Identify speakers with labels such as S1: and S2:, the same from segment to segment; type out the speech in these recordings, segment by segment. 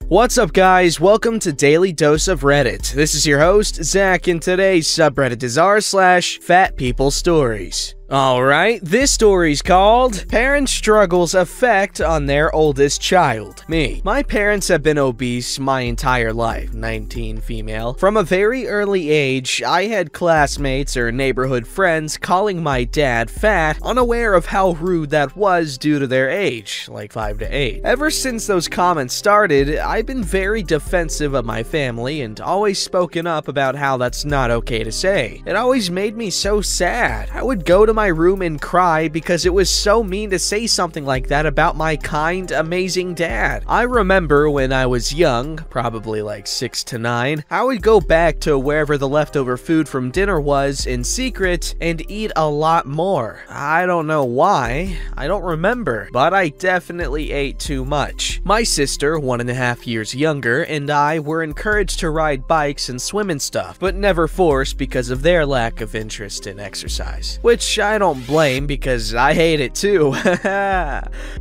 S1: What's up, guys? Welcome to Daily Dose of Reddit. This is your host, Zach, and today's subreddit is r/FatPeopleStories. Alright, this story's called Parent Struggles Effect on Their Oldest Child. Me. My parents have been obese my entire life, 19 female. From a very early age, I had classmates or neighborhood friends calling my dad fat, unaware of how rude that was due to their age, like 5 to 8. Ever since those comments started, I've been very defensive of my family and always spoken up about how that's not okay to say. It always made me so sad. I would go to my room and cry because it was so mean to say something like that about my kind, amazing dad. I remember when I was young, probably like 6 to 9, I would go back to wherever the leftover food from dinner was in secret and eat a lot more. I don't know why, I don't remember, but I definitely ate too much. My sister, 1.5 years younger, and I were encouraged to ride bikes and swim and stuff, but never forced because of their lack of interest in exercise. Which I don't blame because I hate it too.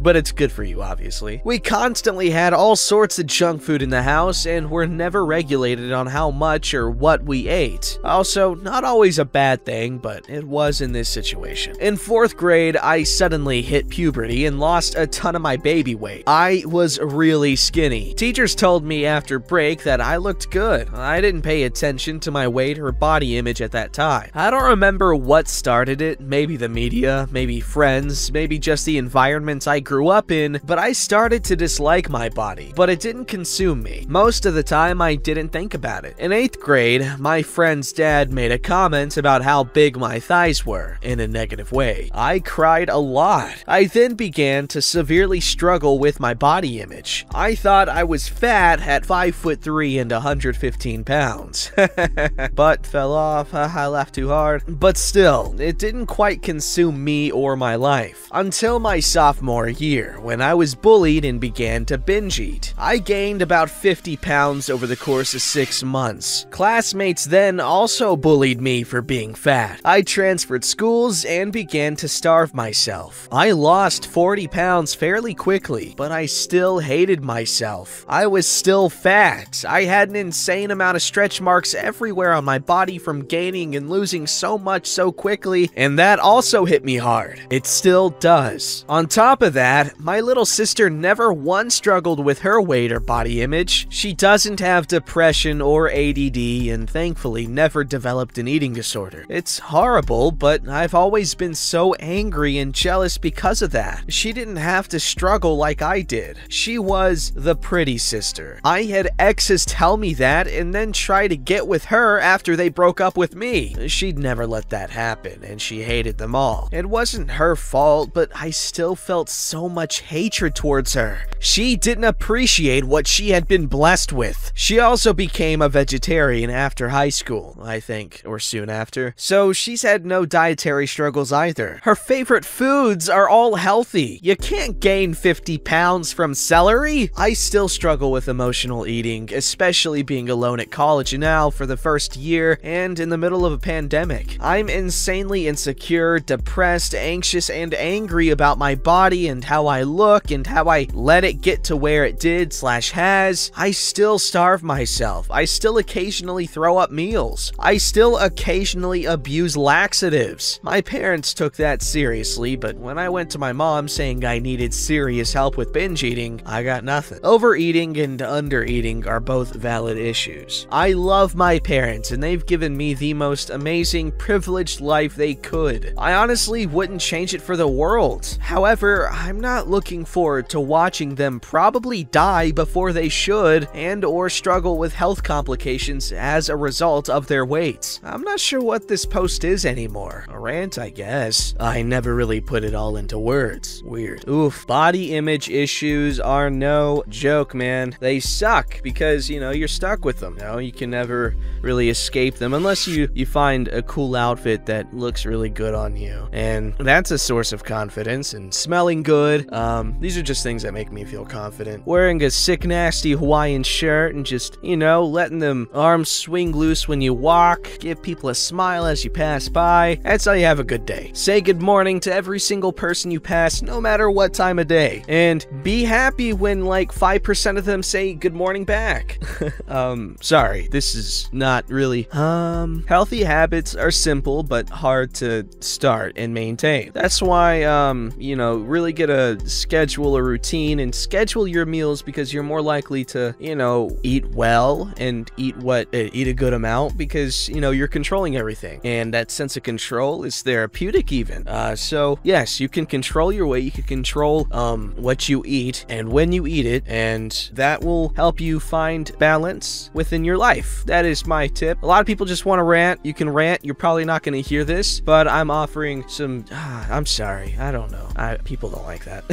S1: But it's good for you, obviously. We constantly had all sorts of junk food in the house and were never regulated on how much or what we ate. Also, not always a bad thing, but it was in this situation. In 4th grade, I suddenly hit puberty and lost a ton of my baby weight. I was really skinny. Teachers told me after break that I looked good. I didn't pay attention to my weight or body image at that time. I don't remember what started it. Maybe the media, maybe friends, maybe just the environments I grew up in, but I started to dislike my body, but it didn't consume me. Most of the time, I didn't think about it. In 8th grade, my friend's dad made a comment about how big my thighs were, in a negative way. I cried a lot. I then began to severely struggle with my body image. I thought I was fat at 5'3" and 115 pounds. Butt fell off, I laughed too hard. But still, it didn't quite consume me or my life. Until my sophomore year, when I was bullied and began to binge eat. I gained about 50 pounds over the course of 6 months. Classmates then also bullied me for being fat. I transferred schools and began to starve myself. I lost 40 pounds fairly quickly, but I still hated myself. I was still fat. I had an insane amount of stretch marks everywhere on my body from gaining and losing so much so quickly, and that also hit me hard. It still does. On top of that, my little sister never once struggled with her weight or body image. She doesn't have depression or ADD and thankfully never developed an eating disorder. It's horrible, but I've always been so angry and jealous because of that. She didn't have to struggle like I did. She was the pretty sister. I had exes tell me that and then try to get with her after they broke up with me. She'd never let that happen, and she hated them all. It wasn't her fault, but I still felt so much hatred towards her. She didn't appreciate what she had been blessed with. She also became a vegetarian after high school, I think, or soon after. So she's had no dietary struggles either. Her favorite foods are all healthy. You can't gain 50 pounds from celery. I still struggle with emotional eating, especially being alone at college now for the first year and in the middle of a pandemic. I'm insanely insecure, depressed, anxious, and angry about my body and how I look and how I let it get to where it did/has. I still starve myself. I still occasionally throw up meals. I still occasionally abuse laxatives. My parents took that seriously, but when I went to my mom saying I needed serious help with binge eating, I got nothing. Overeating and undereating are both valid issues. I love my parents, and they've given me the most amazing, privileged life they could. I honestly wouldn't change it for the world. However, I'm not looking forward to watching them probably die before they should and or struggle with health complications as a result of their weight. I'm not sure what this post is anymore. A rant, I guess. I never really put it all into words. Weird. Oof. Body image issues are no joke, man. They suck because, you know, you're stuck with them. You know, you can never really escape them unless you find a cool outfit that looks really good good on you. And that's a source of confidence. And smelling good, these are just things that make me feel confident. Wearing a sick, nasty Hawaiian shirt and just, you know, letting them arms swing loose when you walk, give people a smile as you pass by. That's how you have a good day. Say good morning to every single person you pass, no matter what time of day. And be happy when like 5% of them say good morning back. Sorry, this is not really, healthy habits are simple but hard to start and maintain. That's why, you know, really get a schedule, a routine, and schedule your meals, because you're more likely to, you know, eat well and eat a good amount, because, you know, you're controlling everything, and that sense of control is therapeutic even. So yes, you can control your weight, you can control what you eat and when you eat it, and that will help you find balance within your life. That is my tip. A lot of people just want to rant. You can rant. You're probably not going to hear this, but I'm offering some, I'm sorry, I don't know. People don't like that.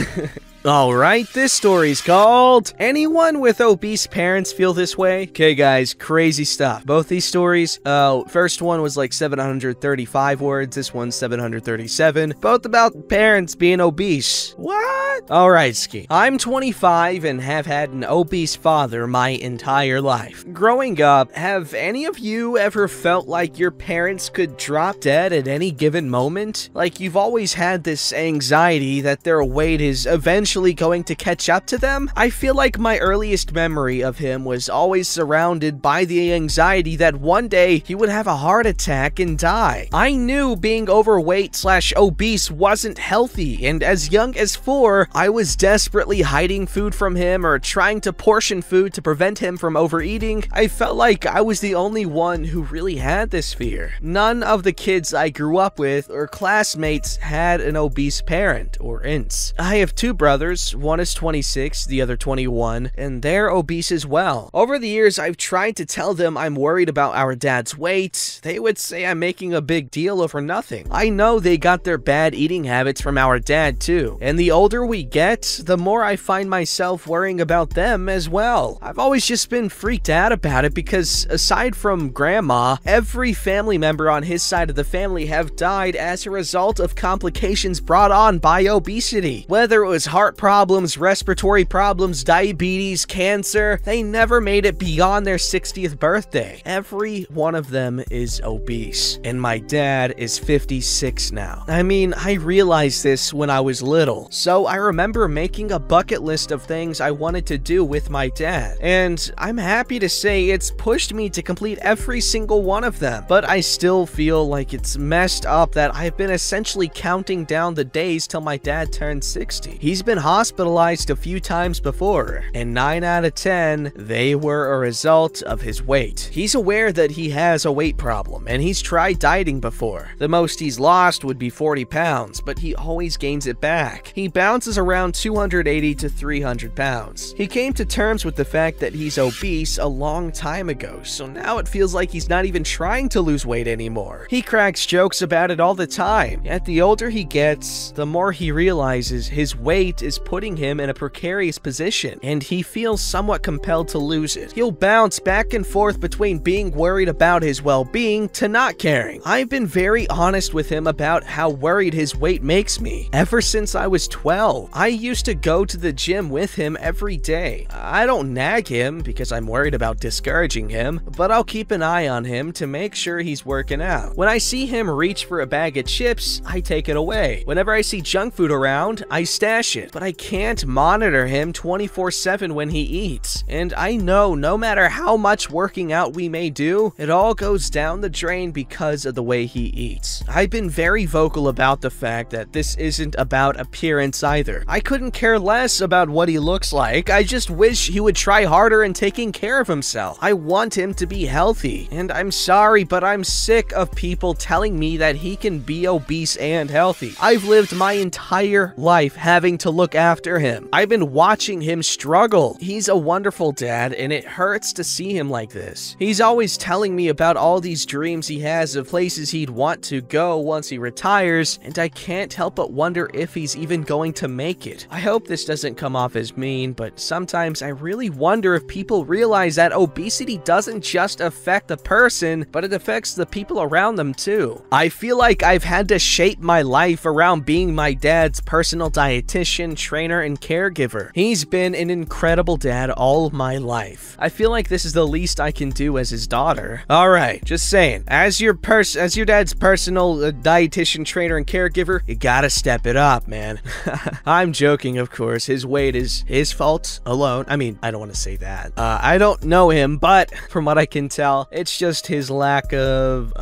S1: Alright, this story's called Anyone with Obese Parents Feel This Way? Okay guys, crazy stuff. Both these stories, first one was like 735 words, this one's 737. Both about parents being obese. What? Alright, Ski. I'm 25 and have had an obese father my entire life. Growing up, have any of you ever felt like your parents could drop dead at any given moment? Like you've always had this anxiety that their weight is eventually going to catch up to them? I feel like my earliest memory of him was always surrounded by the anxiety that one day he would have a heart attack and die. I knew being overweight/obese wasn't healthy, and as young as 4, I was desperately hiding food from him or trying to portion food to prevent him from overeating. I felt like I was the only one who really had this fear. None of the kids I grew up with or classmates had an obese parent or aunts. I have 2 brothers. One is 26, the other 21, and they're obese as well. Over the years, I've tried to tell them I'm worried about our dad's weight. They would say I'm making a big deal over nothing. I know they got their bad eating habits from our dad too, and the older we get, the more I find myself worrying about them as well. I've always just been freaked out about it because aside from grandma, every family member on his side of the family have died as a result of complications brought on by obesity. Whether it was heart problems, respiratory problems, diabetes, cancer, they never made it beyond their 60th birthday. Every one of them is obese, and my dad is 56 now. I mean, I realized this when I was little, so I remember making a bucket list of things I wanted to do with my dad, and I'm happy to say it's pushed me to complete every single one of them, but I still feel like it's messed up that I've been essentially counting down the days till my dad turns 60. He's been hospitalized a few times before, and 9 out of 10, they were a result of his weight. He's aware that he has a weight problem, and he's tried dieting before. The most he's lost would be 40 pounds, but he always gains it back. He bounces around 280 to 300 pounds. He came to terms with the fact that he's obese a long time ago, so now it feels like he's not even trying to lose weight anymore. He cracks jokes about it all the time, yet the older he gets, the more he realizes his weight is putting him in a precarious position, and he feels somewhat compelled to lose it. He'll bounce back and forth between being worried about his well-being to not caring. I've been very honest with him about how worried his weight makes me. Ever since I was 12, I used to go to the gym with him every day. I don't nag him because I'm worried about discouraging him, but I'll keep an eye on him to make sure he's working out. When I see him reach for a bag of chips, I take it away. Whenever I see junk food around, I stash it, but I can't monitor him 24/7 when he eats. And I know no matter how much working out we may do, it all goes down the drain because of the way he eats. I've been very vocal about the fact that this isn't about appearance either. I couldn't care less about what he looks like. I just wish he would try harder in taking care of himself. I want him to be healthy, and I'm sorry, but I'm sick of people telling me that he can be obese and healthy. I've lived my entire life having to look look after him. I've been watching him struggle. He's a wonderful dad, and it hurts to see him like this. He's always telling me about all these dreams he has of places he'd want to go once he retires, and I can't help but wonder if he's even going to make it. I hope this doesn't come off as mean, but sometimes I really wonder if people realize that obesity doesn't just affect the person, but it affects the people around them too. I feel like I've had to shape my life around being my dad's personal dietitian, trainer, and caregiver. He's been an incredible dad all my life. I feel like this is the least I can do as his daughter. Alright, just saying, as your dad's personal dietitian, trainer, and caregiver, you gotta step it up, man. I'm joking, of course. His weight is his fault alone. I mean, I don't want to say that. I don't know him, but from what I can tell, it's just his lack of,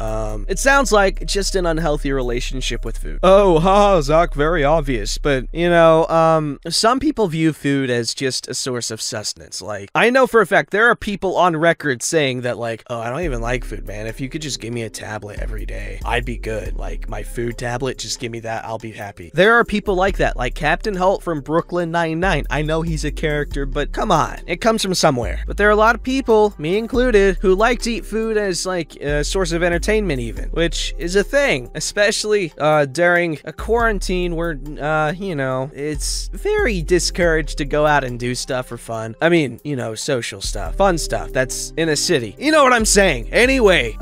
S1: it sounds like just an unhealthy relationship with food. Oh, haha, Zach, very obvious. But, you know, some people view food as just a source of sustenance. Like, I know for a fact there are people on record saying that, like, oh, I don't even like food, man. If you could just give me a tablet every day, I'd be good. Like, my food tablet, just give me that, I'll be happy. There are people like that, like Captain Holt from Brooklyn Nine-Nine. I know he's a character, but come on, it comes from somewhere. But there are a lot of people, me included, who like to eat food as, like, a source of entertainment even, which is a thing, especially during a quarantine where, you know, it's very discouraged to go out and do stuff for fun. I mean, you know, social stuff, fun stuff that's in a city. You know what I'm saying? Anyway,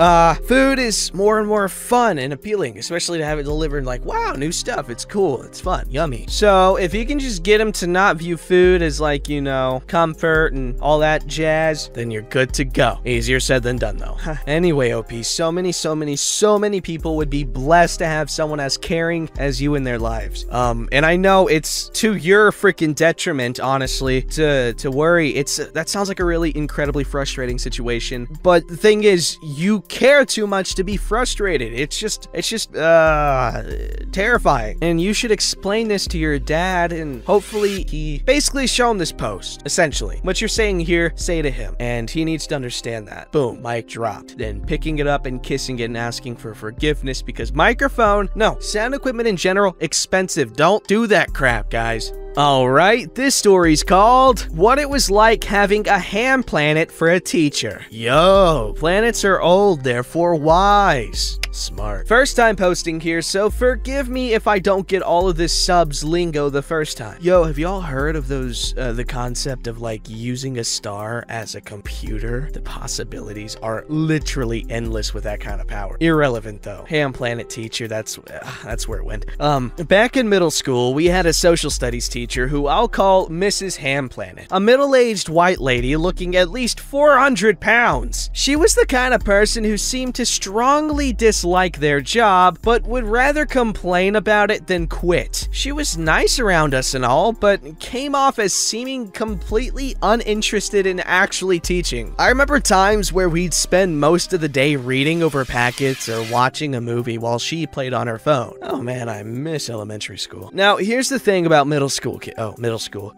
S1: food is more and more fun and appealing, especially to have it delivered like, wow, new stuff, it's cool, it's fun, yummy. So if you can just get them to not view food as, like, you know, comfort and all that jazz, then you're good to go. Easier said than done though. Anyway, OP, so many people would be blessed to have someone as caring as you in their lives. And I know it's to your freaking detriment, honestly, to worry. That sounds like a really incredibly frustrating situation. But the thing is, you care too much to be frustrated. It's just terrifying. And you should explain this to your dad, and hopefully he basically show him this post, essentially. What you're saying here, say to him, and he needs to understand that. Boom, mic dropped. Then picking it up and kissing it and asking for forgiveness because sound equipment in general, expensive. Don't do that crap, guys. Alright, this story's called What It Was Like Having a Ham Planet for a Teacher. Yo, planets are old, therefore wise. Smart. First time posting here, so forgive me if I don't get all of this subs lingo the first time. Yo, have y'all heard of those, the concept of, like, using a star as a computer? The possibilities are literally endless with that kind of power. Irrelevant though. Ham Planet teacher, that's where it went. Back in middle school, we had a social studies teacher who I'll call Mrs. Ham Planet. A middle-aged white lady looking at least 400 pounds. She was the kind of person who seemed to strongly dislike their job, but would rather complain about it than quit. She was nice around us and all, but came off as seeming completely uninterested in actually teaching. I remember times where we'd spend most of the day reading over packets or watching a movie while she played on her phone. Oh man, I miss elementary school. Now, here's the thing about middle school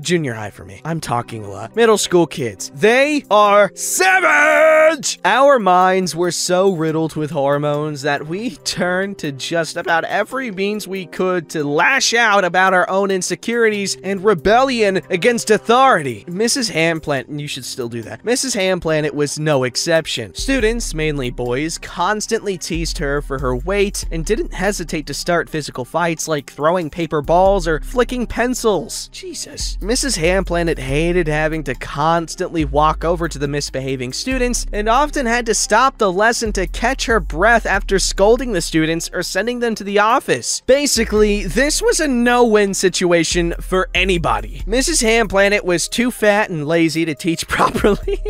S1: junior high for me. I'm talking a lot. Middle school kids. They are savage! Our minds were so riddled with hormones that we turned to just about every means we could to lash out about our own insecurities and rebellion against authority. Mrs. Ham Planet, and you should still do that. Mrs. Ham Planet was no exception. Students, mainly boys, constantly teased her for her weight and didn't hesitate to start physical fights like throwing paper balls or flicking pencils. Jesus. Mrs. Ham Planet hated having to constantly walk over to the misbehaving students and often had to stop the lesson to catch her breath after scolding the students or sending them to the office. Basically, this was a no-win situation for anybody. Mrs. Ham Planet was too fat and lazy to teach properly,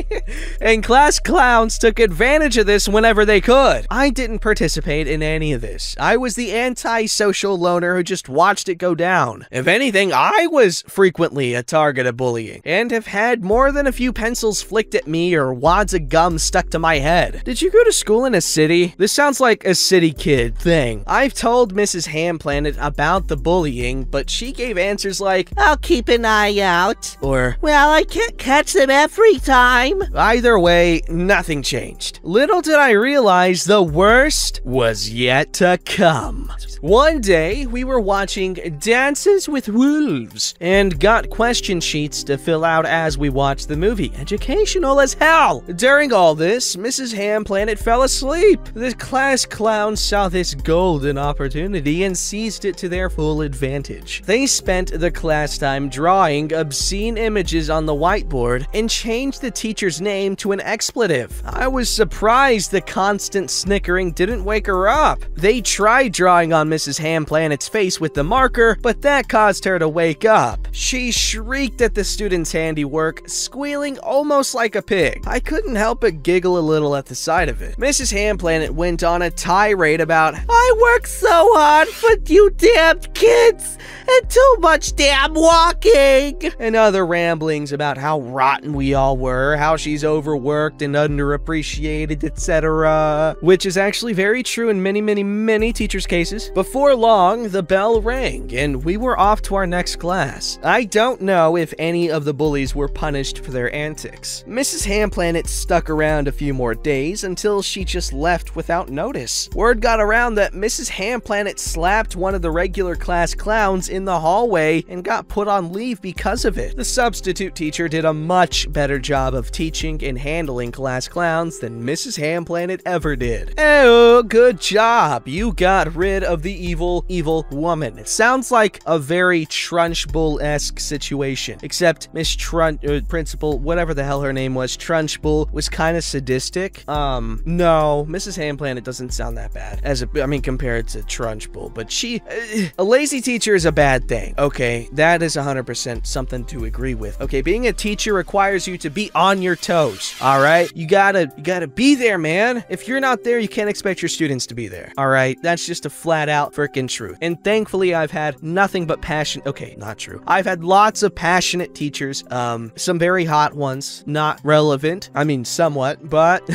S1: and class clowns took advantage of this whenever they could. I didn't participate in any of this. I was the anti-social loner who just watched it go down. If anything, I was frequently a target of bullying, and have had more than a few pencils flicked at me or wads of gum stuck to my head. Did you go to school in a city? This sounds like like a city kid thing. I've told Mrs. Ham Planet about the bullying, but she gave answers like,
S2: I'll keep an eye out.
S1: Or,
S2: well, I can't catch them every time.
S1: Either way, nothing changed. Little did I realize the worst was yet to come. One day, we were watching Dances with Wolves and got question sheets to fill out as we watched the movie. Educational as hell! During all this, Mrs. Ham Planet fell asleep. The class clowns saw this golden opportunity and seized it to their full advantage. They spent the class time drawing obscene images on the whiteboard and changed the teacher's name to an expletive. I was surprised the constant snickering didn't wake her up. They tried drawing on Mrs. Ham Planet's face with the marker, but that caused her to wake up. She shrieked at the student's handiwork, squealing almost like a pig. I couldn't help but giggle a little at the sight of it. Mrs. Ham Planet went on a tirade about,
S2: I work so hard for you damn kids and too much damn walking,
S1: and other ramblings about how rotten we all were, how she's overworked and underappreciated, etc. Which is actually very true in many teachers' cases. Before long, the bell rang, and we were off to our next class. I don't know if any of the bullies were punished for their antics. Mrs. Ham Planet stuck around a few more days until she just left without notice. Word got around that Mrs. Ham Planet slapped one of the regular class clowns in the hallway and got put on leave because of it. The substitute teacher did a much better job of teaching and handling class clowns than Mrs. Ham Planet ever did. Oh, good job. You got rid of the evil woman. It sounds like a very Trunchbull-esque situation, except Miss Principal, whatever the hell her name was, Trunchbull, was kind of sadistic. No, Mrs. Ham Planet doesn't sound that bad, compared to Trunchbull, but a lazy teacher is a bad thing. Okay, that is 100% something to agree with. Okay, being a teacher requires you to be on your toes, all right? You gotta be there, man. If you're not there, you can't expect your students to be there, all right? That's just a flat out frickin' truth. And thankfully, I've had nothing but passion. Okay, not true. I've had lots of passionate teachers, some very hot ones, not relevant. I mean, somewhat, but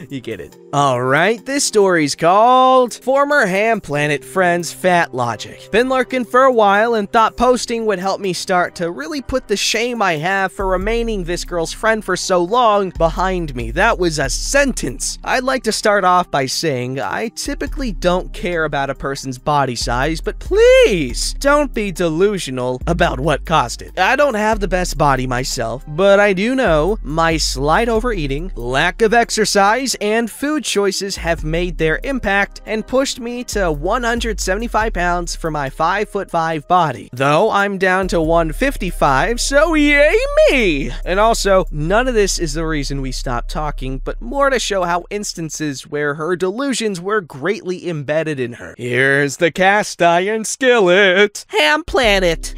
S1: you get it. All right, this story's called Former Ham Planet Friends Fat Logic. Been lurking for a while and thought posting would help me start to really put the shame I have for remaining this girl's friend for so long behind me. That was a sentence. I'd like to start off by saying I typically don't care about a person's body size, but please don't be delusional about what caused it. I don't have the best body myself, but I do know my slight overeating, lack of exercise, and food choices have made their impact and pushed me to 175 pounds for my 5'5" body. Though I'm down to 155, so yay me! And also, none of this is the reason we stopped talking, but more to show how instances where her delusions were greatly embedded in her. Here's the cast iron skillet.
S2: Ham Planet.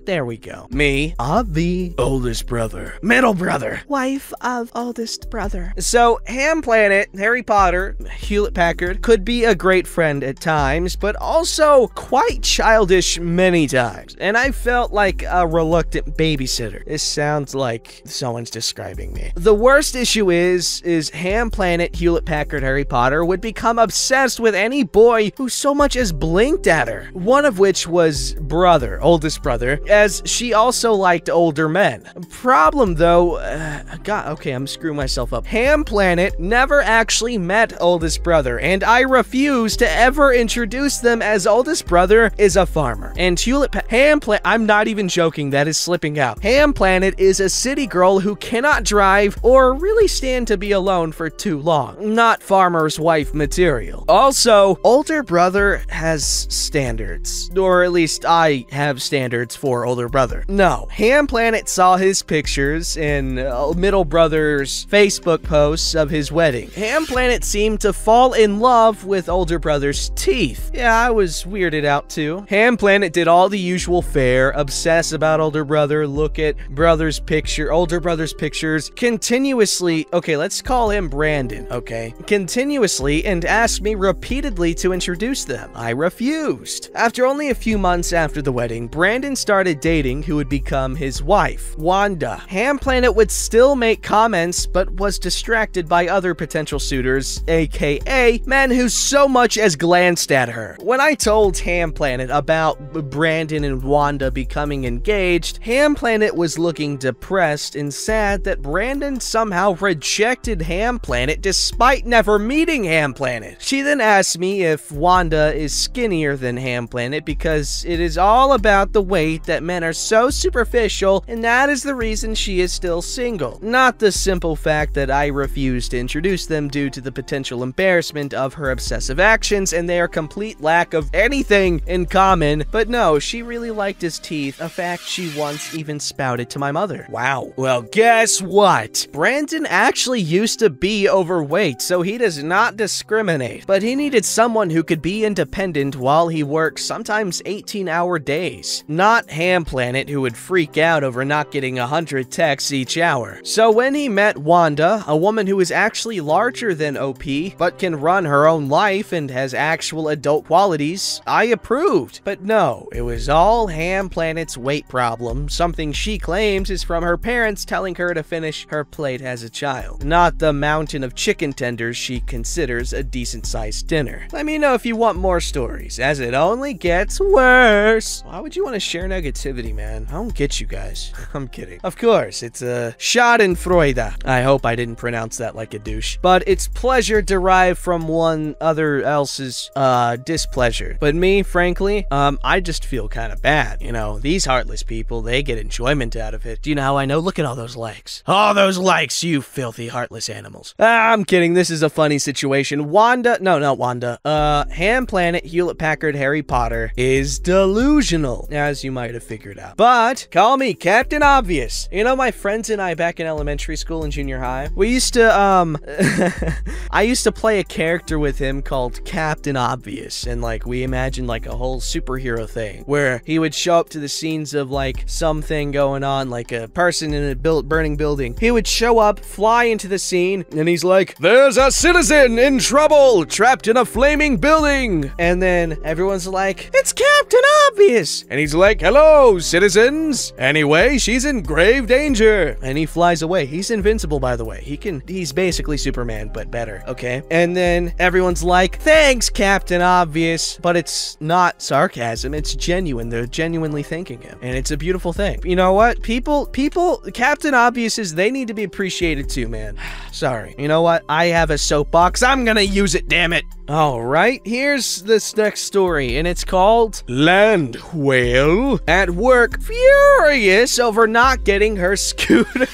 S1: There we go. Me, the oldest brother, middle brother,
S2: wife of oldest brother.
S1: So, Ham Planet, Harry Potter, Hewlett-Packard, could be a great friend at times, but also quite childish many times. And I felt like a reluctant babysitter. This sounds like someone's describing me. The worst issue is Ham Planet, Hewlett-Packard, Harry Potter would become obsessed with any boy who so much as blinked at her. One of which was oldest brother, as she also liked older men. Problem though, okay, I'm screwing myself up. Ham Planet never actually met oldest brother, and I refuse to ever introduce them as oldest brother is a farmer. And I'm not even joking, that is slipping out. Ham Planet is a city girl who cannot drive or really stand to be alone for too long. Not farmer's wife material. Also, older brother has standards, or at least I have standards for older brother. No, Ham Planet saw his pictures in middle brother's Facebook posts of his wedding. Ham Planet seemed to fall in love with older brother's teeth. Yeah, I was weirded out too. Ham Planet did all the usual fare, obsess about older brother, look at older brother's pictures continuously. Okay, let's call him Brandon, okay? Continuously, and asked me repeatedly to introduce them. I refused. After only a few months after the wedding, Brandon started dating who would become his wife, Wanda. Ham Planet would still make comments, but was distracted by other potential suitors, aka aka men who so much as glanced at her. When I told Ham Planet about Brandon and Wanda becoming engaged, Ham Planet was looking depressed and sad that Brandon somehow rejected Ham Planet despite never meeting Ham Planet. She then asked me if Wanda is skinnier than Ham Planet because it is all about the weight, that men are so superficial, and that is the reason she is still single. Not the simple fact that I refused to introduce them due to the potential embarrassment of her obsessive actions and their complete lack of anything in common, but no, she really liked his teeth, a fact she once even spouted to my mother. Wow. Well, guess what? Brandon actually used to be overweight, so he does not discriminate, but he needed someone who could be independent while he works sometimes 18-hour days. Not Ham Planet, who would freak out over not getting 100 texts each hour. So when he met Wanda, a woman who is actually larger than OP, but can run her own life and has actual adult qualities, I approved. But no, it was all Ham Planet's weight problem, something she claims is from her parents telling her to finish her plate as a child, not the mountain of chicken tenders she considers a decent-sized dinner. Let me know if you want more stories, as it only gets worse. Why would you want to share negativity, man? I don't get you guys. I'm kidding. Of course, it's a Schadenfreude. I hope I didn't pronounce that like a douche. But it's pleasure derived from one other else's displeasure. But me, frankly, I just feel kind of bad. You know, these heartless people, they get enjoyment out of it. Do you know how I know? Look at all those likes. All those likes, you filthy, heartless animals. I'm kidding. This is a funny situation. Wanda, no, not Wanda. Ham Planet, Hewlett-Packard, Harry Potter is delusional, as you might have figured out. But call me Captain Obvious. You know, my friends and I back in elementary school and junior high, we used to, I used to play a character with him called Captain Obvious, and like we imagined like a whole superhero thing where he would show up to the scenes of like something going on, like a person in a burning building. He would show up, fly into the scene, and he's like, "There's a citizen in trouble, trapped in a flaming building." And then everyone's like, "It's Captain Obvious." And he's like, "Hello, citizens. Anyway, she's in grave danger." And he flies away. He's invincible, by the way. He's basically Superman, but better, okay? And then everyone's like, "Thanks, Captain Obvious." But it's not sarcasm, it's genuine. They're genuinely thanking him. And it's a beautiful thing. You know what? People, Captain Obviouses, they need to be appreciated too, man. Sorry. You know what? I have a soapbox. I'm gonna use it, damn it. All right, here's this next story, and it's called Land Whale at Work Furious Over Not Getting Her Scooter.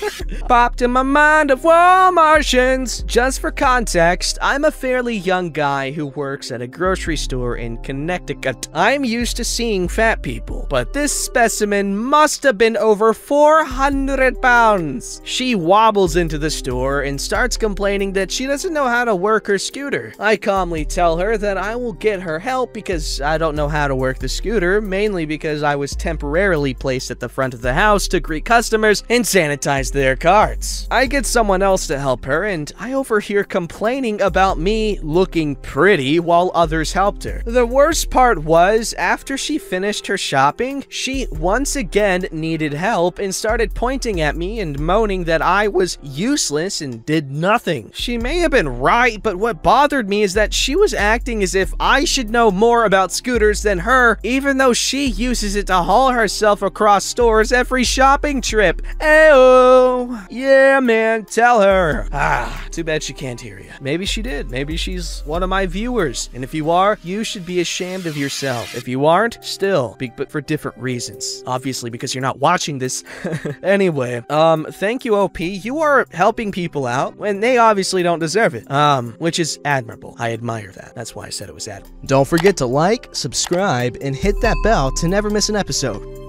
S1: Popped in my mind of wall Martians. Just for context, I'm a fairly young guy who works at a grocery store in Connecticut. I'm used to seeing fat people, but this specimen must have been over 400 pounds. She wobbles into the store and starts complaining that she doesn't know how to work her scooter. I calmly tell her that I will get her help because I don't know how to work the scooter, mainly because I was temporarily placed at the front of the house to greet customers and sanitize their carts. I get someone else to help her, and I overhear complaining about me looking pretty while others helped her. The worst part was, after she finished her shopping, she once again needed help and started pointing at me and moaning that I was useless and did nothing. She may have been right, but what bothered me is that she was acting as if I should know more about scooters than her, even though she uses it to haul herself across stores every shopping trip. Ayo. Yeah, man, tell her. Too bad she can't hear you. Maybe she did. Maybe she's one of my viewers. And if you are, you should be ashamed of yourself. If you aren't, still, but for different reasons. Obviously, because you're not watching this. Anyway, thank you, OP. You are helping people out when they obviously don't deserve it. Which is admirable. I admire that. That's why I said it was admirable. Don't forget to like, subscribe, and hit that bell to never miss an episode.